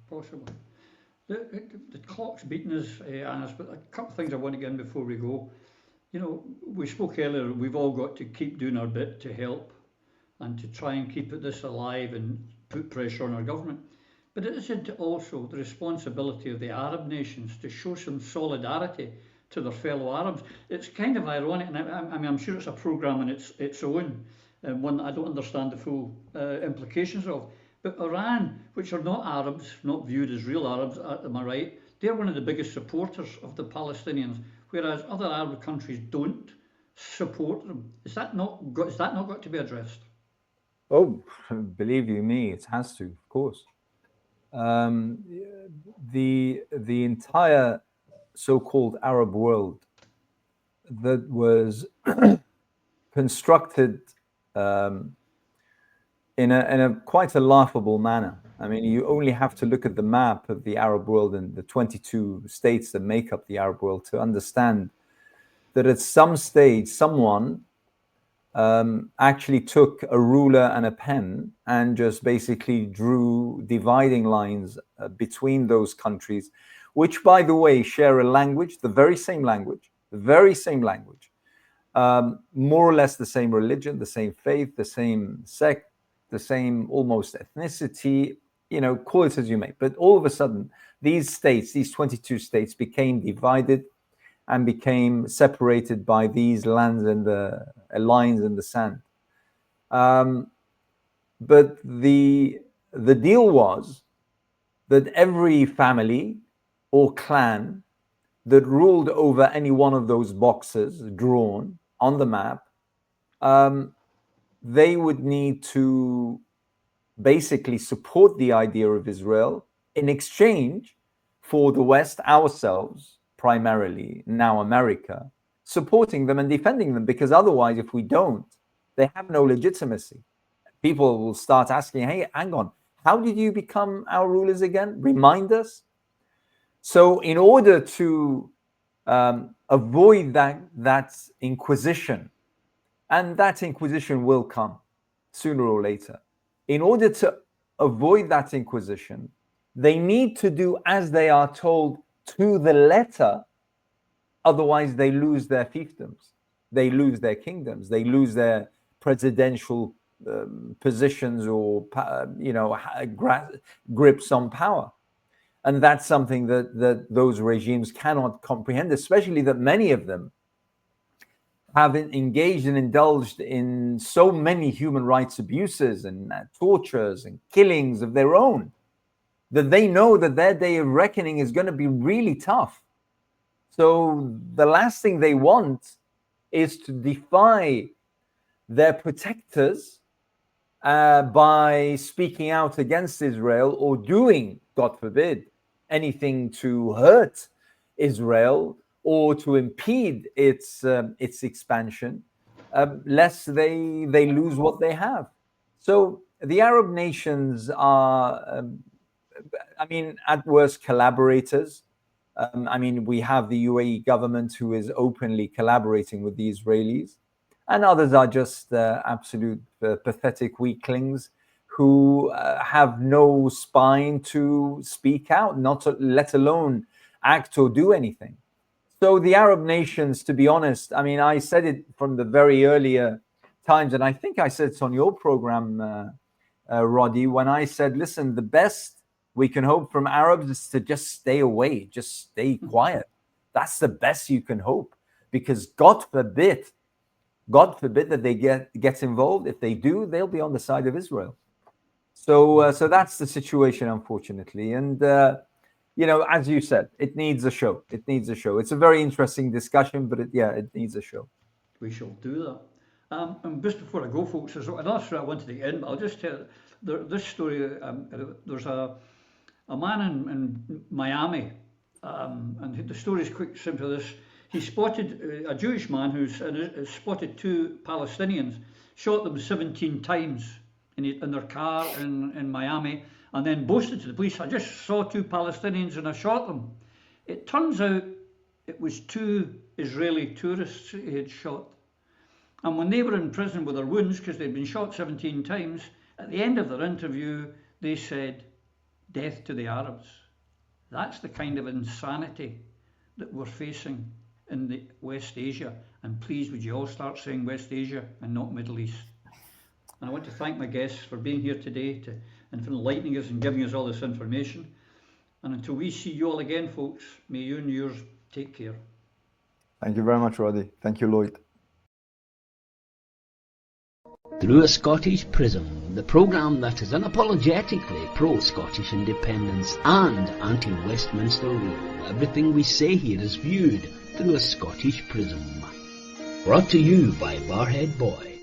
Possibly. The clock's beating us, Anas, but a couple of things I want to get in before we go. You know, we spoke earlier, we've all got to keep doing our bit to help and to try and keep this alive and put pressure on our government. But it isn't also the responsibility of the Arab nations to show some solidarity to their fellow Arabs? It's kind of ironic, and I mean, I'm sure it's a programme on its own, and one that I don't understand the full implications of. But Iran, which are not Arabs, not viewed as real Arabs, am I right? They're one of the biggest supporters of the Palestinians, whereas other Arab countries don't support them. Is that not got to be addressed? Oh, believe you me, it has to, of course. The entire so-called Arab world that was constructed in a quite a laughable manner. I mean, you only have to look at the map of the Arab world and the 22 states that make up the Arab world to understand that at some stage, someone actually took a ruler and a pen and just basically drew dividing lines between those countries, which, by the way, share a language, the very same language, more or less the same religion, the same faith, the same sect, the same almost ethnicity, you know, call it as you may. But all of a sudden, these states, these 22 states, became divided and became separated by these lands and the lines in the sand. But the deal was that every family or clan that ruled over any one of those boxes drawn on the map, they would need to basically support the idea of Israel in exchange for the West, ourselves, primarily, now America, supporting them and defending them, because otherwise, if we don't, they have no legitimacy. People will start asking, hey, hang on, how did you become our rulers again? Remind us. So in order to avoid that inquisition, and that inquisition will come sooner or later, in order to avoid that inquisition, they need to do as they are told to the letter. Otherwise, they lose their fiefdoms, they lose their kingdoms, they lose their presidential positions or, grips on power. And that's something that those regimes cannot comprehend, especially that many of them have engaged and indulged in so many human rights abuses and tortures and killings of their own, that they know that their day of reckoning is going to be really tough. So the last thing they want is to defy their protectors by speaking out against Israel or doing, God forbid, anything to hurt Israel or to impede its expansion, lest they lose what they have. So the Arab nations are, at worst, collaborators. We have the UAE government who is openly collaborating with the Israelis, and others are just absolute pathetic weaklings who have no spine to speak out, let alone act or do anything. So the Arab nations, to be honest, I said it from the very earlier times, and I think I said it's on your program, Roddy, when I said, listen, the best we can hope from Arabs is to just stay away, just stay quiet. That's the best you can hope, because God forbid that they get involved. If they do, they'll be on the side of Israel. So that's the situation, unfortunately. And as you said, it needs a show. It needs a show. It's a very interesting discussion, but it needs a show. We shall do that. And just before I go, folks, there's another story I wanted to get in, but I'll just tell this story. There's a man in Miami, and the story is quick, simple. This: he spotted a Jewish man who's spotted two Palestinians, shot them 17 times in their car in Miami, and then boasted to the police, "I just saw two Palestinians and I shot them." It turns out it was two Israeli tourists he had shot. And when they were in prison with their wounds, because they'd been shot 17 times, at the end of their interview, they said, "Death to the Arabs." That's the kind of insanity that we're facing in the West Asia. And please, would you all start saying West Asia and not Middle East? And I want to thank my guests for being here today and for enlightening us and giving us all this information. And until we see you all again, folks, may you and yours take care. Thank you very much, Roddy. Thank you, Lloyd. Through a Scottish Prism, the programme that is unapologetically pro-Scottish independence and anti-Westminster rule. Everything we say here is viewed through a Scottish prism. Brought to you by Barhead Boy.